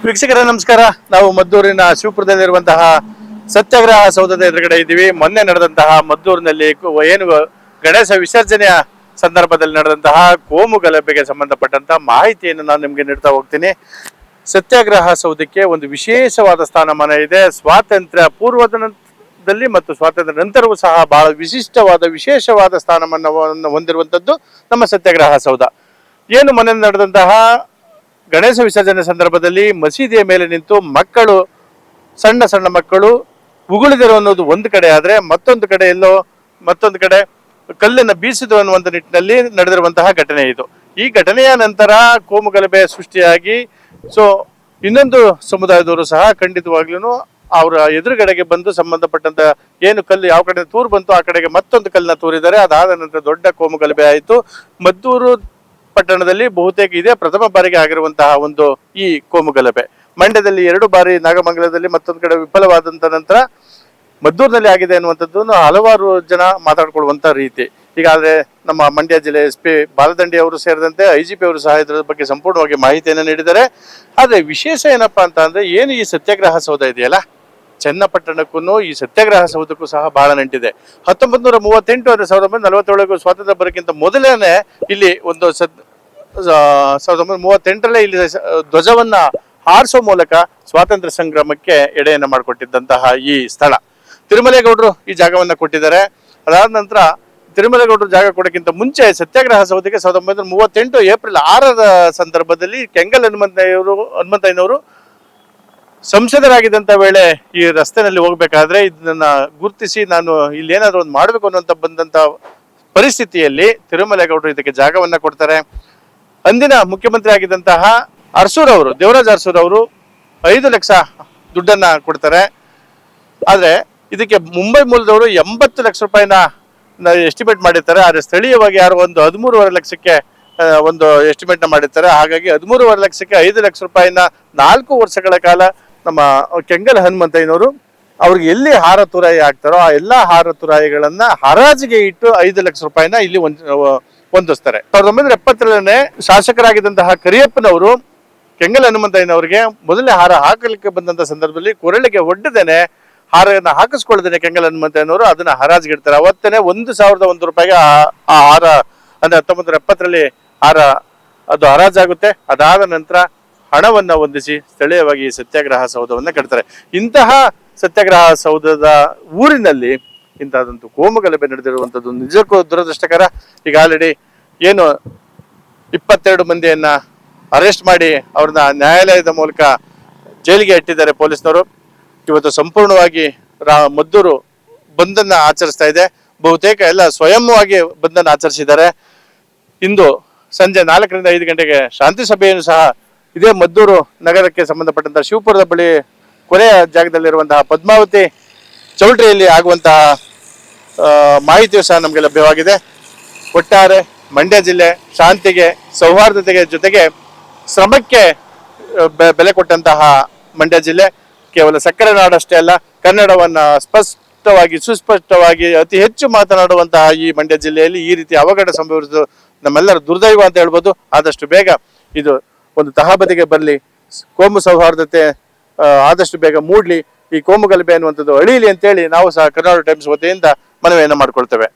ವೀಕ್ಷಕರ ನಮಸ್ಕಾರ. ನಾವು ಮದ್ದೂರಿನ ಶಿವಪುರದಲ್ಲಿರುವಂತಹ ಸತ್ಯಾಗ್ರಹ ಸೌಧದ ಎದುರುಗಡೆ ಇದ್ದೀವಿ. ಮೊನ್ನೆ ನಡೆದಂತಹ ಮದ್ದೂರಿನಲ್ಲಿ ಏನು ಗಣೇಶ ವಿಸರ್ಜನೆಯ ಸಂದರ್ಭದಲ್ಲಿ ನಡೆದಂತಹ ಕೋಮು ಗಲಭೆಗೆ ಸಂಬಂಧಪಟ್ಟಂತಹ ಮಾಹಿತಿಯನ್ನು ನಾನು ನಿಮಗೆ ನೀಡ್ತಾ ಹೋಗ್ತೀನಿ. ಸತ್ಯಾಗ್ರಹ ಸೌಧಕ್ಕೆ ಒಂದು ವಿಶೇಷವಾದ ಸ್ಥಾನಮಾನ ಇದೆ. ಸ್ವಾತಂತ್ರ್ಯ ಪೂರ್ವದಲ್ಲಿ ಮತ್ತು ಸ್ವಾತಂತ್ರ್ಯ ನಂತರವೂ ಸಹ ಬಹಳ ವಿಶೇಷವಾದ ಸ್ಥಾನಮಾನವನ್ನು ಹೊಂದಿರುವಂತದ್ದು ನಮ್ಮ ಸತ್ಯಾಗ್ರಹ ಸೌಧ. ಏನು ಮೊನ್ನೆ ನಡೆದಂತಹ ಗಣೇಶ ವಿಸರ್ಜನೆ ಸಂದರ್ಭದಲ್ಲಿ ಮಸೀದಿಯ ಮೇಲೆ ನಿಂತು ಸಣ್ಣ ಸಣ್ಣ ಮಕ್ಕಳು ಉಗುಳಿದರು ಅನ್ನೋದು ಒಂದು ಕಡೆ ಆದ್ರೆ, ಮತ್ತೊಂದು ಕಡೆ ಕಲ್ಲನ್ನು ಬೀಸಿದು ಅನ್ನುವಂಥ ನಿಟ್ಟಿನಲ್ಲಿ ನಡೆದಿರುವಂತಹ ಘಟನೆ ಇದು. ಈ ಘಟನೆಯ ನಂತರ ಕೋಮು ಗಲಭೆ ಸೃಷ್ಟಿಯಾಗಿ ಇನ್ನೊಂದು ಸಮುದಾಯದವರು ಸಹ ಖಂಡಿತವಾಗ್ಲೂ ಅವರ ಎದುರುಗಡೆಗೆ ಬಂದು ಸಂಬಂಧಪಟ್ಟಂತ ಏನು ಕಲ್ಲು ಯಾವ ಕಡೆ ತೂರು ಬಂತು ಆ ಕಡೆಗೆ ಮತ್ತೊಂದು ಕಲ್ಲನ್ನ ತೂರಿದ್ದಾರೆ. ಅದಾದ ನಂತರ ದೊಡ್ಡ ಕೋಮು ಗಲಭೆ ಆಯಿತು. ಮದ್ದೂರು ಪಟ್ಟಣದಲ್ಲಿ ಬಹುತೇಕ ಇದೇ ಪ್ರಥಮ ಬಾರಿಗೆ ಆಗಿರುವಂತಹ ಒಂದು ಈ ಕೋಮು ಗಲಭೆ. ಮಂಡ್ಯದಲ್ಲಿ 2 ಬಾರಿ, ನಾಗಮಂಗಲದಲ್ಲಿ ಮತ್ತೊಂದು ಕಡೆ ವಿಫಲವಾದಂತ ನಂತರ ಮದ್ದೂರಿನಲ್ಲಿ ಆಗಿದೆ ಅನ್ನುವಂಥದ್ದು ಹಲವಾರು ಜನ ಮಾತಾಡ್ಕೊಳ್ಳುವಂತ ರೀತಿ. ಈಗಾಗಲೇ ನಮ್ಮ ಮಂಡ್ಯ ಜಿಲ್ಲೆ SP ಬಾಲದಂಡಿ ಅವರು ಸೇರಿದಂತೆ IGP ಅವರು ಸಹ ಇದರ ಬಗ್ಗೆ ಸಂಪೂರ್ಣವಾಗಿ ಮಾಹಿತಿಯನ್ನು ನೀಡಿದ್ದಾರೆ. ಆದ್ರೆ ವಿಶೇಷ ಏನಪ್ಪಾ ಅಂತ ಅಂದ್ರೆ, ಏನು ಈ ಸತ್ಯಾಗ್ರಹ ಸೌಧ ಇದೆಯಲ್ಲ, ಚನ್ನಪಟ್ಟಣಕ್ಕೂ ಈ ಸತ್ಯಾಗ್ರಹ ಸೌಧಕ್ಕೂ ಸಹ ಬಹಳ ನಂಟಿದೆ. 1938 ಅಂದ್ರೆ 1947 ಸ್ವಾತಂತ್ರ್ಯ ಬರೋಕ್ಕಿಂತ ಮೊದಲೇನೆ ಇಲ್ಲಿ ಒಂದು 1938ರಲ್ಲಿ ಇಲ್ಲಿ ಧ್ವಜವನ್ನ ಹಾರಿಸೋ ಮೂಲಕ ಸ್ವಾತಂತ್ರ್ಯ ಸಂಗ್ರಾಮಕ್ಕೆ ಎಡೆಯನ್ನ ಮಾಡಿಕೊಟ್ಟಿದ್ದಂತಹ ಈ ಸ್ಥಳ. ತಿರುಮಲೇಗೌಡರು ಈ ಜಾಗವನ್ನ ಕೊಟ್ಟಿದ್ದಾರೆ. ಅದಾದ ನಂತರ ತಿರುಮಲೇಗೌಡರು ಜಾಗ ಕೊಡೋಕ್ಕಿಂತ ಮುಂಚೆ ಸತ್ಯಾಗ್ರಹ ಸೌಧಕ್ಕೆ 1938 ಏಪ್ರಿಲ್ 6ರ ಸಂದರ್ಭದಲ್ಲಿ ಕೆಂಗಲ್ ಹನುಮಂತಯ್ಯನವರು ಸಂಸದರಾಗಿದ್ದಂತ ವೇಳೆ ಈ ರಸ್ತೆನಲ್ಲಿ ಹೋಗ್ಬೇಕಾದ್ರೆ ಇದನ್ನ ಗುರುತಿಸಿ ನಾನು ಇಲ್ಲಿ ಏನಾದ್ರು ಒಂದು ಮಾಡ್ಬೇಕು ಅನ್ನುವಂತ ಬಂದಂತ ಪರಿಸ್ಥಿತಿಯಲ್ಲಿ ತಿರುಮಲೇಗೌಡರು ಇದಕ್ಕೆ ಜಾಗವನ್ನ ಕೊಡ್ತಾರೆ. ಅಂದಿನ ಮುಖ್ಯಮಂತ್ರಿ ಆಗಿದ್ದಂತಹ ದೇವರಾಜ್ ಅರಸೂರ್ ಅವರು 5 ಲಕ್ಷ ದುಡ್ಡನ್ನ ಕೊಡ್ತಾರೆ. ಆದ್ರೆ ಇದಕ್ಕೆ ಮುಂಬೈ ಮೂಲದವರು 80 ಲಕ್ಷ ರೂಪಾಯಿನ ಎಸ್ಟಿಮೇಟ್ ಮಾಡಿರ್ತಾರೆ. ಆದ್ರೆ ಸ್ಥಳೀಯವಾಗಿ ಯಾರು ಒಂದು 13.5 ಲಕ್ಷಕ್ಕೆ ಒಂದು ಎಸ್ಟಿಮೇಟ್ ನ ಮಾಡಿರ್ತಾರೆ. ಹಾಗಾಗಿ 13.5 ಲಕ್ಷಕ್ಕೆ 5 ಲಕ್ಷ ರೂಪಾಯಿನ 4 ವರ್ಷಗಳ ಕಾಲ ನಮ್ಮ ಕೆಂಗಲ್ ಹನುಮಂತಯ್ಯನವರು ಅವ್ರಿಗೆ ಎಲ್ಲಿ ಹಾರ ತುರಾಯಿ ಆಗ್ತಾರೋ ಆ ಎಲ್ಲಾ ಹಾರ ತುರಾಯಿಗಳನ್ನ ಹರಾಜಿಗೆ ಇಟ್ಟು 5 ಲಕ್ಷ ರೂಪಾಯಿನ ಇಲ್ಲಿ ಹೊಂದಿಸ್ತಾರೆ. 1970ರಲ್ಲೇ ಶಾಸಕರಾಗಿದ್ದಂತಹ ಕರಿಯಪ್ಪನವರು ಕೆಂಗಲ್ ಹನುಮಂತಯ್ಯನವರಿಗೆ ಮೊದಲನೇ ಹಾರ ಹಾಕಲಿಕ್ಕೆ ಬಂದಂತ ಸಂದರ್ಭದಲ್ಲಿ ಕೊರಳಿಗೆ ಒಡ್ಡದೇನೆ ಹಾರನ್ನ ಹಾಕಿಸ್ಕೊಳ್ಳದೇನೆ ಕೆಂಗಲ್ ಹನುಮಂತಯ್ಯನವರು ಅದನ್ನ ಹರಾಜಿಗಿಡ್ತಾರೆ. ಅವತ್ತೇನೆ 1,001 ರೂಪಾಯಿಗೆ ಆ ಹಾರ ಅಂದ್ರೆ 1970ರಲ್ಲಿ ಹಾರ ಅದು ಹರಾಜಾಗುತ್ತೆ. ಅದಾದ ನಂತರ ಹಣವನ್ನ ಹೊಂದಿಸಿ ಸ್ಥಳೀಯವಾಗಿ ಸತ್ಯಾಗ್ರಹ ಸೌಧವನ್ನ ಕಟ್ತಾರೆ. ಇಂತಹ ಸತ್ಯಾಗ್ರಹ ಸೌಧದ ಊರಿನಲ್ಲಿ ಇಂತಹದಂತೂ ಕೋಮು ಗಲಭೆ ನಡೆದಿರುವಂತದ್ದು ನಿಜಕ್ಕೂ ದುರದೃಷ್ಟಕರ. ಈಗ ಆಲ್ರೆಡಿ ಏನು 22 ಮಂದಿಯನ್ನ ಅರೆಸ್ಟ್ ಮಾಡಿ ಅವ್ರನ್ನ ನ್ಯಾಯಾಲಯದ ಮೂಲಕ ಜೈಲಿಗೆ ಇಟ್ಟಿದ್ದಾರೆ ಪೊಲೀಸ್ನವರು. ಇವತ್ತು ಸಂಪೂರ್ಣವಾಗಿ ಮದ್ದೂರು ಬಂದನ್ನ ಆಚರಿಸ್ತಾ ಇದೆ. ಬಹುತೇಕ ಎಲ್ಲ ಸ್ವಯಂವಾಗಿ ಬಂದನ್ನ ಆಚರಿಸಿದ್ದಾರೆ. ಇಂದು ಸಂಜೆ 4ರಿಂದ 5 ಗಂಟೆಗೆ ಶಾಂತಿ ಸಭೆಯನ್ನು ಸಹ ಇದೇ ಮದ್ದೂರು ನಗರಕ್ಕೆ ಸಂಬಂಧಪಟ್ಟಂತಹ ಶಿವಪುರದ ಬಳಿ ಕೊನೆಯ ಜಾಗದಲ್ಲಿರುವಂತಹ ಪದ್ಮಾವತಿ ಚೌಲ್ಟ್ರಿಯಲ್ಲಿ ಆಗುವಂತಹ ಮಾಹಿತಿಯು ಸಹ ನಮಗೆ ಲಭ್ಯವಾಗಿದೆ. ಒಟ್ಟಾರೆ ಮಂಡ್ಯ ಜಿಲ್ಲೆ ಶಾಂತಿಗೆ, ಸೌಹಾರ್ದತೆಗೆ ಜೊತೆಗೆ ಶ್ರಮಕ್ಕೆ ಬೆಲೆ ಕೊಟ್ಟಂತಹ ಮಂಡ್ಯ ಜಿಲ್ಲೆ ಕೇವಲ ಸಕ್ಕರೆ ನಾಡಷ್ಟೇ ಅಲ್ಲ, ಕನ್ನಡವನ್ನ ಸುಸ್ಪಷ್ಟವಾಗಿ ಅತಿ ಹೆಚ್ಚು ಮಾತನಾಡುವಂತಹ ಈ ಮಂಡ್ಯ ಜಿಲ್ಲೆಯಲ್ಲಿ ಈ ರೀತಿ ಅವಘಡ ಸಂಭವಿಸುವುದು ನಮ್ಮೆಲ್ಲರ ದುರ್ದೈವ ಅಂತ ಹೇಳ್ಬೋದು. ಆದಷ್ಟು ಬೇಗ ಇದು ಒಂದು ತಹಬದಿಗೆ ಬರಲಿ, ಕೋಮು ಸೌಹಾರ್ದತೆ ಆದಷ್ಟು ಬೇಗ ಮೂಡ್ಲಿ, ಈ ಕೋಮು ಗಲಭೆ ಅನ್ನುವಂಥದ್ದು ಅಳಿಲಿ ಅಂತೇಳಿ ನಾವು ಸಹ ಕರ್ನಾಟಕ ಟೈಮ್ಸ್ ವತಿಯಿಂದ ಮನವಿಯನ್ನು ಮಾಡ್ಕೊಳ್ತೇವೆ.